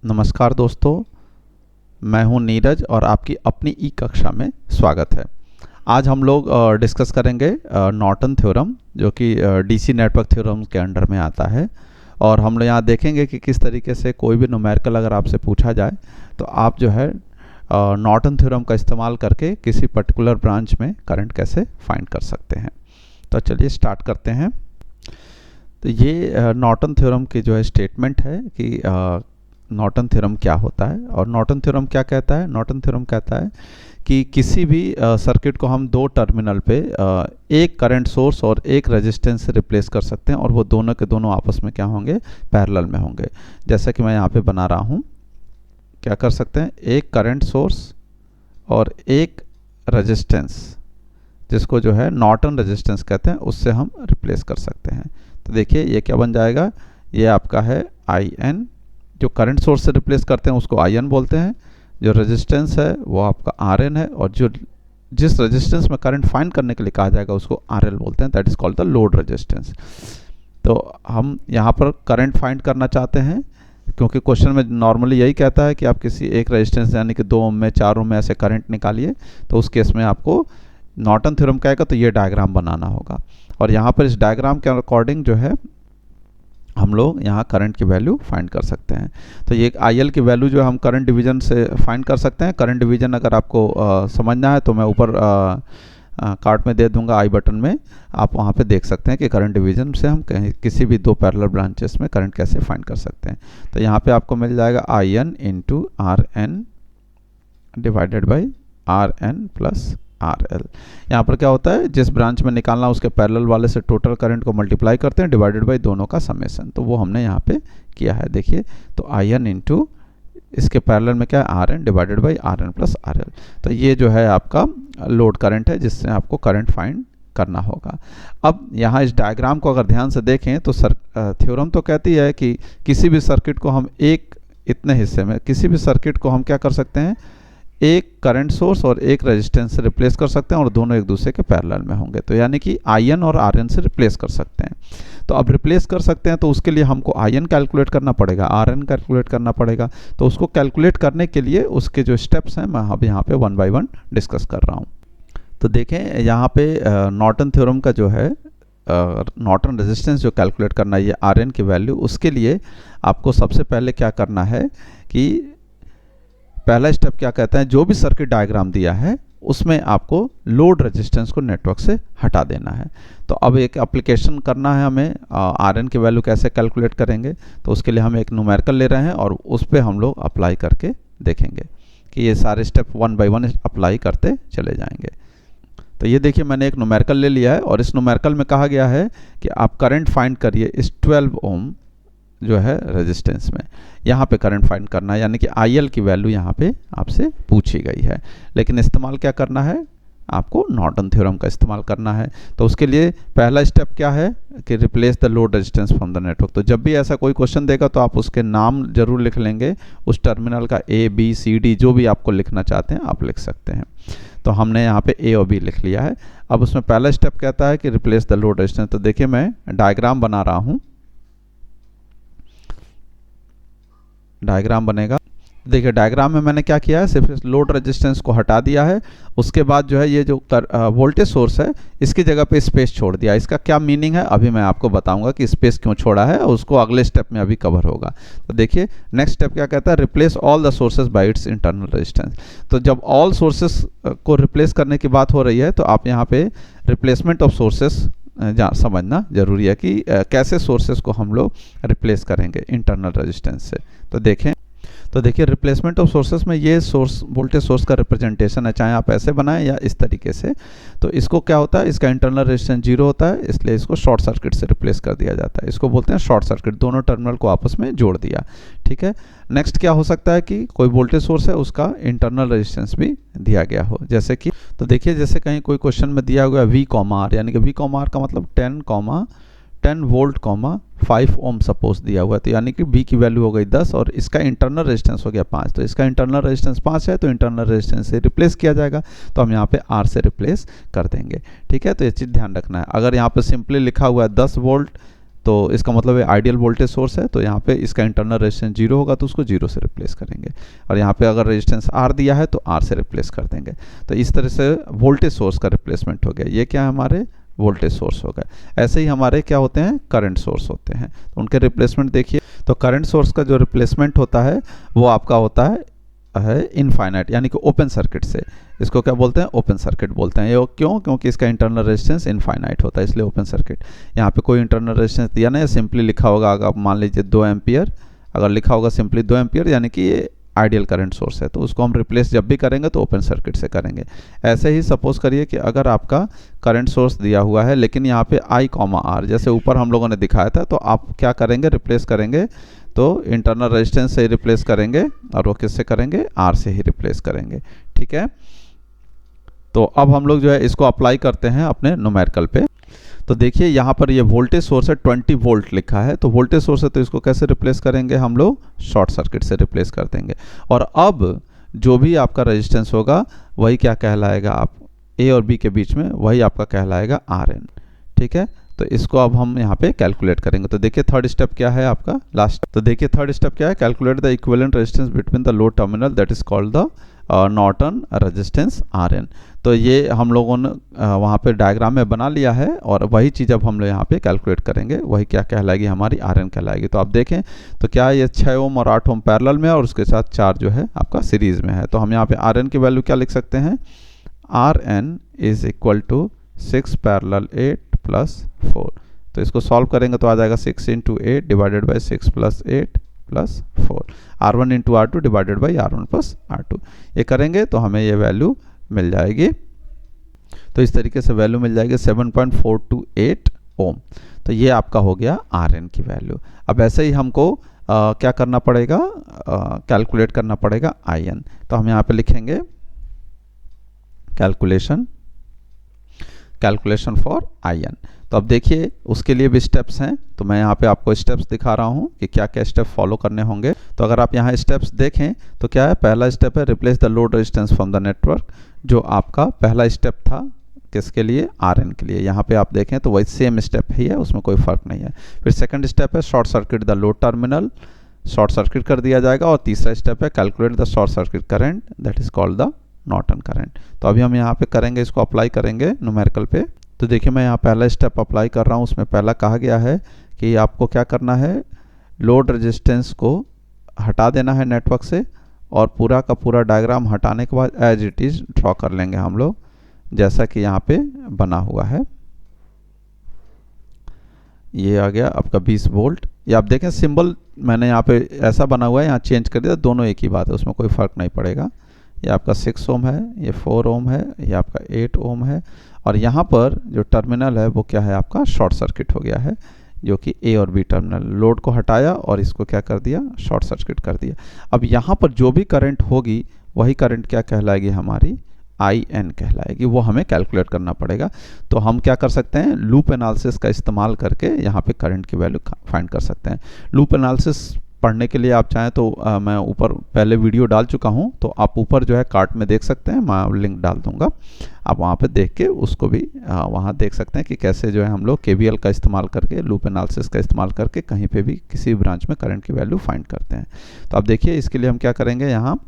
नमस्कार दोस्तों, मैं हूं नीरज और आपकी अपनी ई कक्षा में स्वागत है। आज हम लोग डिस्कस करेंगे नॉर्टन थ्योरम, जो कि डीसी नेटवर्क थ्योरम के अंडर में आता है। और हम लोग यहाँ देखेंगे कि किस तरीके से कोई भी न्यूमेरिकल अगर आपसे पूछा जाए तो आप जो है नॉर्टन थ्योरम का इस्तेमाल करके किसी पर्टिकुलर ब्रांच में करंट कैसे फाइंड कर सकते हैं। तो चलिए स्टार्ट करते हैं। तो ये नॉर्टन थ्योरम की जो है स्टेटमेंट है कि नॉर्टन थ्योरम क्या होता है और नॉर्टन थ्योरम क्या कहता है। नॉर्टन थ्योरम कहता है कि किसी भी सर्किट को हम दो टर्मिनल पे एक करंट सोर्स और एक रेजिस्टेंस से रिप्लेस कर सकते हैं और वो दोनों के दोनों आपस में क्या होंगे, पैरेलल में होंगे। जैसा कि मैं यहाँ पे बना रहा हूँ, क्या कर सकते हैं, एक करंट सोर्स और एक रेजिस्टेंस, जिसको जो है नॉर्टन रेजिस्टेंस कहते हैं, उससे हम रिप्लेस कर सकते हैं। तो देखिए ये क्या बन जाएगा, ये आपका है आई एन। जो करंट सोर्स से रिप्लेस करते हैं उसको आई एन बोलते हैं, जो रेजिस्टेंस है वो आपका आर एन है, और जो जिस रेजिस्टेंस में करंट फाइंड करने के लिए कहा जाएगा उसको आर एल बोलते हैं, that is called the load resistance. तो हम यहाँ पर करंट फाइंड करना चाहते हैं, क्योंकि क्वेश्चन में नॉर्मली यही कहता है कि आप किसी एक रेजिस्टेंस यानी कि 2 ओम में 4 ओम में ऐसे करंट निकालिए। तो उस केस में आपको नॉर्टन थ्योरम कहेगा तो ये डायग्राम बनाना होगा, और यहाँ पर इस डायग्राम के अकॉर्डिंग जो है हम लोग यहाँ करंट की वैल्यू फाइंड कर सकते हैं। तो ये आई एल की वैल्यू जो हम करंट डिवीजन से फाइंड कर सकते हैं। करंट डिवीजन अगर आपको समझना है तो मैं ऊपर कार्ड में दे दूंगा, आई बटन में, आप वहाँ पे देख सकते हैं कि करंट डिवीजन से हम किसी भी दो पैरेलल ब्रांचेस में करंट कैसे फाइंड कर सकते हैं। तो यहाँ पे आपको मिल जाएगा I N into R N divided by R N plus R L. यहाँ पर क्या होता है, जिस ब्रांच में निकालना उसके पैरेलल वाले से टोटल करंट को मल्टीप्लाई करते हैं डिवाइडेड बाई दोनों का समेशन। तो वो हमने यहाँ पे किया है, देखिए। तो आई एन इंटू इसके पैरेलल में क्या है, R N divided by R N plus R L. तो ये जो है आपका लोड करंट है जिससे आपको करंट फाइंड करना होगा। अब यहाँ इस डायग्राम को अगर ध्यान से देखें तो थ्योरम तो कहती है कि किसी भी सर्किट को हम एक इतने हिस्से में, किसी भी सर्किट को हम क्या कर सकते हैं, एक करंट सोर्स और एक रेजिस्टेंस से रिप्लेस कर सकते हैं और दोनों एक दूसरे के पैरेलल में होंगे। तो यानी कि आई एन और आर एन से रिप्लेस कर सकते हैं। तो अब रिप्लेस कर सकते हैं तो उसके लिए हमको आई एन कैलकुलेट करना पड़ेगा, आर एन कैलकुलेट करना पड़ेगा। तो उसको कैलकुलेट करने के लिए उसके जो स्टेप्स हैं मैं अब यहाँ पे 1 बाय 1 डिस्कस कर रहा हूँ। तो देखें यहाँ पे नॉर्टन थ्योरम का जो है नॉर्टन रेजिस्टेंस जो कैलकुलेट करना है, ये आर एन की वैल्यू, उसके लिए आपको सबसे पहले क्या करना है कि पहला स्टेप क्या कहता है, जो भी सर्किट डायग्राम दिया है उसमें आपको लोड रेजिस्टेंस को नेटवर्क से हटा देना है। तो अब एक एप्लीकेशन करना है हमें, आर एन की वैल्यू कैसे कैलकुलेट करेंगे। तो उसके लिए हम एक न्यूमेरिकल ले रहे हैं और उस पर हम लोग अप्लाई करके देखेंगे कि ये सारे स्टेप 1 बाय 1 अप्लाई करते चले जाएंगे। तो ये देखिए मैंने एक न्यूमेरिकल ले लिया है और इस न्यूमेरिकल में कहा गया है कि आप करंट फाइंड करिए इस 12 ओम जो है रेजिस्टेंस में, यहाँ पे करंट फाइंड करना है, यानी कि आई एल की वैल्यू यहाँ पे आपसे पूछी गई है। लेकिन इस्तेमाल क्या करना है, आपको नॉर्टन थ्योरम का इस्तेमाल करना है। तो उसके लिए पहला स्टेप क्या है कि replace the load resistance from the network. तो जब भी ऐसा कोई क्वेश्चन देगा तो आप उसके नाम जरूर लिख लेंगे, उस टर्मिनल का ए बी सी डी जो भी आपको लिखना चाहते हैं आप लिख सकते हैं। तो हमने यहाँ पे ए और बी लिख लिया है। अब उसमें पहला स्टेप कहता है कि रिप्लेस द लोड रेजिस्टेंस। तो देखिए मैं डायग्राम बना रहा हूँ, डायग्राम बनेगा। देखिए डायग्राम में मैंने क्या किया है, सिर्फ इस लोड रेजिस्टेंस को हटा दिया है। उसके बाद जो है ये जो वोल्टेज सोर्स है इसकी जगह पे स्पेस छोड़ दिया। इसका क्या मीनिंग है अभी मैं आपको बताऊंगा कि स्पेस क्यों छोड़ा है, और उसको अगले स्टेप में अभी कवर होगा। तो देखिए नेक्स्ट स्टेप क्या कहता है, replace all the sources bye it's internal resistance. तो जब ऑल सोर्सेस को रिप्लेस करने की बात हो रही है तो आप यहाँ पे रिप्लेसमेंट ऑफ सोर्सेस समझना जरूरी है कि कैसे सोर्सेस को हम लोग रिप्लेस करेंगे इंटरनल रेजिस्टेंस से। तो देखिए रिप्लेसमेंट ऑफ सोर्सेस में ये सोर्स वोल्टेज सोर्स का रिप्रेजेंटेशन है, चाहे आप ऐसे बनाएं या इस तरीके से। तो इसको क्या होता है, इसका इंटरनल रेजिस्टेंस 0 होता है, इसलिए इसको शॉर्ट सर्किट से रिप्लेस कर दिया जाता है। इसको बोलते हैं शॉर्ट सर्किट, दोनों टर्मिनल को आपस में जोड़ दिया। ठीक है, नेक्स्ट क्या हो सकता है कि कोई वोल्टेज सोर्स है उसका इंटरनल रेजिस्टेंस भी दिया गया हो, जैसे कि तो देखिए जैसे कहीं कोई क्वेश्चन में दिया हुआ है V, R, यानी कि V, R का मतलब 10 वोल्ट 5 ओम सपोज दिया हुआ है। तो यानी कि B की वैल्यू हो गई 10 और इसका इंटरनल रेजिस्टेंस हो गया 5। तो इसका इंटरनल रेजिस्टेंस 5 है तो इंटरनल रेजिस्टेंस से रिप्लेस किया जाएगा। तो हम यहाँ पे R से रिप्लेस कर देंगे। ठीक है, तो ये चीज़ ध्यान रखना है। अगर यहाँ पे सिंपली लिखा हुआ है 10 वोल्ट तो इसका मतलब है आइडियल वोल्टेज सोर्स है, तो यहाँ पे इसका इंटरनल रेजिस्टेंस 0 होगा तो उसको 0 से रिप्लेस करेंगे, और यहाँ पे अगर रेजिस्टेंस R दिया है तो R से रिप्लेस कर देंगे। तो इस तरह से वोल्टेज सोर्स का रिप्लेसमेंट हो गया। ये क्या है, हमारे वोल्टेज सोर्स हो गए। ऐसे ही हमारे क्या होते हैं, करंट सोर्स होते हैं, तो उनके रिप्लेसमेंट देखिए। तो करंट सोर्स का जो रिप्लेसमेंट होता है वो आपका होता है इनफाइनाइट, यानी कि ओपन सर्किट से। इसको क्या बोलते हैं, ओपन सर्किट बोलते हैं। ये क्यों, क्योंकि इसका इंटरनल रेजिस्टेंस इनफाइनाइट होता है, इसलिए ओपन सर्किट। यहाँ पे कोई इंटरनल रेजिस्टेंस दिया नहीं है, सिंपली लिखा होगा, अगर मान लीजिए 2 एम्पियर, अगर लिखा होगा सिंपली 2 एम्पियर, यानी कि ये आइडियल करंट सोर्स है, तो उसको हम रिप्लेस जब भी करेंगे तो ओपन सर्किट से करेंगे। ऐसे ही सपोज करिए कि अगर आपका करंट सोर्स दिया हुआ है लेकिन यहाँ पे I, R जैसे ऊपर हम लोगों ने दिखाया था, तो आप क्या करेंगे, रिप्लेस करेंगे तो इंटरनल रेजिस्टेंस से ही रिप्लेस करेंगे, और वो किससे करेंगे, R से ही रिप्लेस करेंगे। ठीक है, तो अब हम लोग जो है इसको अप्लाई करते हैं अपने न्यूमेरिकल पे। तो देखिए यहाँ पर ये वोल्टेज सोर्स है, 20 वोल्ट लिखा है, तो वोल्टेज सोर्स है तो इसको कैसे रिप्लेस करेंगे, हम लोग शॉर्ट सर्किट से रिप्लेस कर देंगे। और अब जो भी आपका रेजिस्टेंस होगा वही क्या कहलाएगा, आप A और B के बीच में वही आपका कहलाएगा RN। ठीक है, तो इसको अब हम यहाँ पे कैलकुलेट करेंगे। तो देखिए थर्ड स्टेप क्या है आपका, लास्ट। तो देखिए थर्ड स्टेप क्या है, calculate the equivalent resistance between the load terminal, that is called the Norton resistance RN। तो ये हम लोगों ने वहाँ पे डायग्राम में बना लिया है, और वही चीज़ अब हम लोग यहाँ पे कैलकुलेट करेंगे, वही क्या कहलाएगी, हमारी RN कहलाएगी। तो आप देखें तो क्या ये 6 ओम और 8 ओम पैरेलल में है, और उसके साथ 4 जो है आपका सीरीज़ में है। तो हम यहाँ पे RN की वैल्यू क्या लिख सकते हैं, RN is equal to 6 parallel 8 plus 4। तो इसको सॉल्व करेंगे तो आ जाएगा 6 into 8 divided by 6 plus 8 plus 4, R1 into R2 divided by R1 plus R2। ये करेंगे तो हमें ये वैल्यू मिल जाएगी। तो इस तरीके से वैल्यू मिल जाएगी 7.428 ओम। तो ये आपका हो गया RN की वैल्यू। अब ऐसे ही हमको क्या करना पड़ेगा, कैलकुलेट करना पड़ेगा IN। तो हम यहाँ पे लिखेंगे कैलकुलेशन फॉर IN। तो अब देखिए उसके लिए भी स्टेप्स हैं, तो मैं यहाँ पे आपको स्टेप्स दिखा रहा हूँ कि क्या क्या स्टेप फॉलो करने होंगे। तो अगर आप यहाँ स्टेप्स देखें तो क्या है, पहला स्टेप है replace the load resistance from the network, जो आपका पहला स्टेप था किसके लिए, RN के लिए। यहाँ पे आप देखें तो वही सेम स्टेप ही है, उसमें कोई फर्क नहीं है। फिर सेकंड स्टेप है short circuit the load terminal, short circuit कर दिया जाएगा। और तीसरा स्टेप है calculate the short circuit current, that is called the Norton current. तो अभी हम यहाँ पे करेंगे, इसको अप्लाई करेंगे न्यूमेरिकल पे। तो देखिए मैं यहाँ पहला स्टेप अप्लाई कर रहा हूँ। उसमें पहला कहा गया है कि आपको क्या करना है, लोड रेजिस्टेंस को हटा देना है नेटवर्क से, और पूरा का पूरा डायग्राम हटाने के बाद एज इट इज़ ड्रॉ कर लेंगे हम लोग, जैसा कि यहाँ पे बना हुआ है। ये आ गया आपका 20 वोल्ट। ये आप देखें सिंबल मैंने यहाँ पे ऐसा बना हुआ है, यहाँ चेंज कर दिया, दोनों एक ही बात है, उसमें कोई फ़र्क नहीं पड़ेगा। ये आपका 6 ओम है, ये 4 ओम है, ये आपका 8 ओम है, और यहाँ पर जो टर्मिनल है वो क्या है, आपका शॉर्ट सर्किट हो गया है, जो कि A और B टर्मिनल। लोड को हटाया और इसको क्या कर दिया, शॉर्ट सर्किट कर दिया। अब यहाँ पर जो भी करंट होगी वही करंट क्या कहलाएगी, हमारी IN कहलाएगी, वो हमें कैलकुलेट करना पड़ेगा। तो हम क्या कर सकते हैं, लूप एनालिसिस का इस्तेमाल करके यहाँ पे करंट की वैल्यू फाइंड कर सकते हैं। लूप एनालिसिस पढ़ने के लिए आप चाहें तो मैं ऊपर पहले वीडियो डाल चुका हूं, तो आप ऊपर जो है कार्ट में देख सकते हैं, मैं लिंक डाल दूंगा, आप वहां पे देख के उसको भी वहां देख सकते हैं कि कैसे जो है हम लोग KVL का इस्तेमाल करके, लूप एनालिसिस का इस्तेमाल करके कहीं पे भी किसी ब्रांच में करंट की वैल्यू फाइंड करते हैं। तो अब देखिए इसके लिए हम क्या करेंगे, यहाँ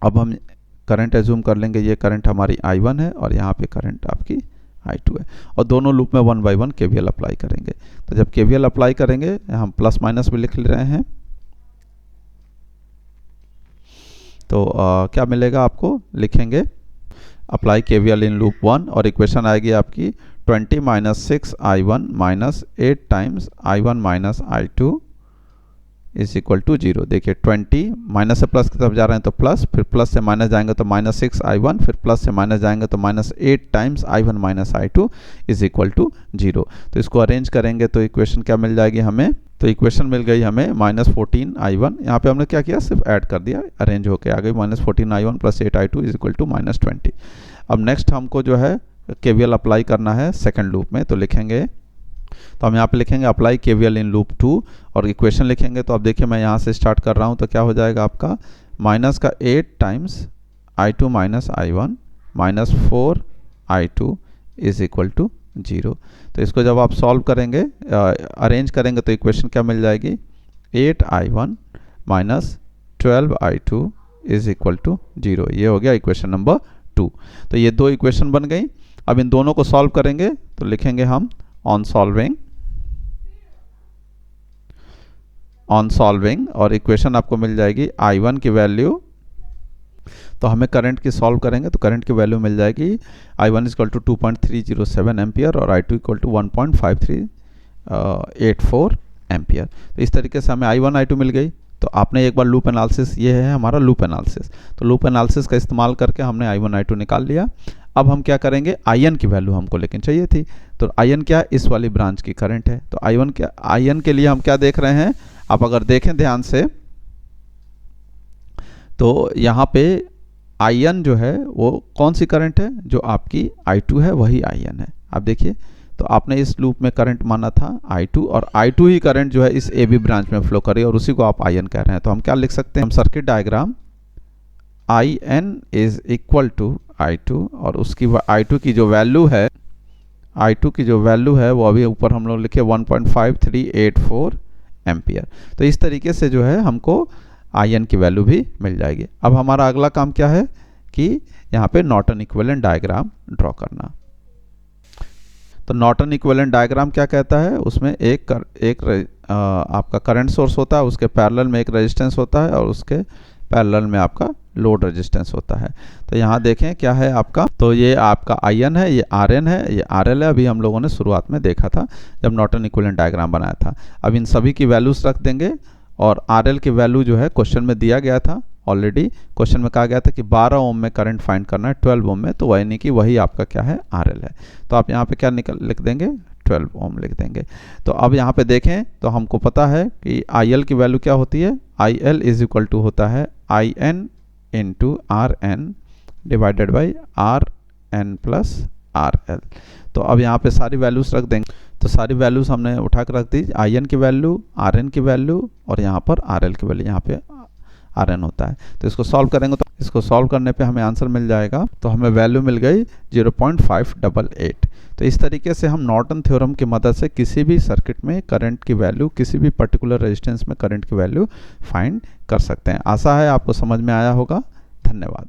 अब हम करंट एज्यूम कर लेंगे, ये करंट हमारी I1 है और यहाँ पे करंट आपकी I2 है, और दोनों लूप में 1 बाय 1 KVL अप्लाई करेंगे। तो जब KVL अप्लाई करेंगे, हम प्लस माइनस भी लिख ले रहे हैं, तो क्या मिलेगा आपको, लिखेंगे अप्लाई KVL इन लूप 1, और इक्वेशन आएगी आपकी 20 minus 6 I1 minus 8 times I1 minus I2 is equal to 0। देखिए 20 माइनस से प्लस की तरफ जा रहे हैं तो प्लस, फिर प्लस से माइनस जाएंगे तो माइनस 6 I1, फिर प्लस से माइनस जाएंगे तो minus 8 times I1 minus I2 is equal to 0। तो इसको अरेंज करेंगे तो इक्वेशन क्या मिल जाएगी हमें, तो इक्वेशन मिल गई हमें माइनस 14 I1, यहाँ पे हमने क्या किया, सिर्फ ऐड कर दिया, अरेंज होके आ गई minus 14 I1 plus 8 I2 is equal to minus 20। अब नेक्स्ट हमको जो है KVL अप्लाई करना है सेकेंड लूप में, तो लिखेंगे, तो हम यहाँ पे लिखेंगे अप्लाई KVL इन लूप 2, और इक्वेशन लिखेंगे। तो अब देखिए मैं यहाँ से स्टार्ट कर रहा हूँ, तो क्या हो जाएगा आपका, माइनस का 8 times I2 minus I1 minus 4 I2 is equal to 0। तो इसको जब आप सॉल्व करेंगे, अरेंज करेंगे, तो इक्वेशन क्या मिल जाएगी, 8i1 minus 12i2 is equal to 0। ये हो गया इक्वेशन नंबर 2। तो ये दो इक्वेशन बन गई। अब इन दोनों को सॉल्व करेंगे तो लिखेंगे हम ऑन सॉल्विंग और इक्वेशन आपको मिल जाएगी i1 की वैल्यू, तो हमें करंट की सॉल्व करेंगे तो करंट की वैल्यू मिल जाएगी i1 इक्वल टू 2.307 एम्पियर और i2 इक्वल टू 1.5384 एम्पियर। तो इस तरीके से हमें i1 i2 मिल गई। तो आपने एक बार लूप एनालिसिस, ये है हमारा लूप एनालिसिस, तो लूप एनालिसिस का इस्तेमाल करके हमने i1 i2 निकाल लिया। अब हम क्या करेंगे, in की वैल्यू हमको लेकिन चाहिए थी, तो in क्या है, इस वाली ब्रांच की करंट है। तो in के लिए हम क्या देख रहे हैं, आप अगर देखें ध्यान से तो यहाँ पे in जो है वो कौन सी करंट है, जो आपकी i2 है वही in है। आप देखिए, तो आपने इस लूप में करंट माना था i2 और i2 ही करंट जो है इस AB ब्रांच में फ्लो कर रही है और उसी को आप in कह रहे हैं। तो हम क्या लिख सकते हैं, हम circuit diagram in is equal to i2 और उसकी i2 की जो वैल्यू है वो अभी ऊपर हम लोग लिखे 1.5384 एम्पियर। तो इस तरीके से जो है हमको in की वैल्यू भी मिल जाएगी। अब हमारा अगला काम क्या है कि यहाँ पे नॉर्टन इक्विवेलेंट डायग्राम ड्रॉ करना। तो नॉर्टन इक्विवेलेंट डायग्राम क्या कहता है, उसमें आपका करंट सोर्स होता है, उसके पैरेलल में एक रेजिस्टेंस होता है और उसके पैरेलल में आपका लोड रेजिस्टेंस होता है। तो यहाँ देखें क्या है आपका, तो ये आपका in है, ये Rn है, ये RL है। अभी हम लोगों ने शुरुआत में देखा था जब नॉर्टन इक्विवेलेंट डायग्राम बनाया था। अब इन सभी की वैल्यूज रख देंगे और RL की वैल्यू जो है क्वेश्चन में दिया गया था, ऑलरेडी क्वेश्चन में कहा गया था कि 12 ओम में करंट फाइंड करना है 12 ओम में, तो वही नहीं कि वही आपका क्या है RL है। तो आप यहाँ पे क्या लिख देंगे, 12 ओम लिख देंगे। तो अब यहाँ पे देखें तो हमको पता है कि IL की वैल्यू क्या होती है, IL इज इक्वल टू होता है IN into RN divided by RN plus RL। तो अब यहाँ पे सारी वैल्यूज रख देंगे, तो सारी वैल्यूज हमने उठा कर रख दी, IN की वैल्यू, RN की वैल्यू और यहाँ पर RL की वैल्यू, यहाँ पे RN होता है। तो इसको सॉल्व करेंगे, तो इसको सॉल्व करने पे हमें आंसर मिल जाएगा। तो हमें वैल्यू मिल गई 0.588। तो इस तरीके से हम नॉर्टन थ्योरम की मदद से किसी भी सर्किट में करंट की वैल्यू, किसी भी पर्टिकुलर रेजिस्टेंस में करंट की वैल्यू फाइंड कर सकते हैं। आशा है आपको समझ में आया होगा। धन्यवाद।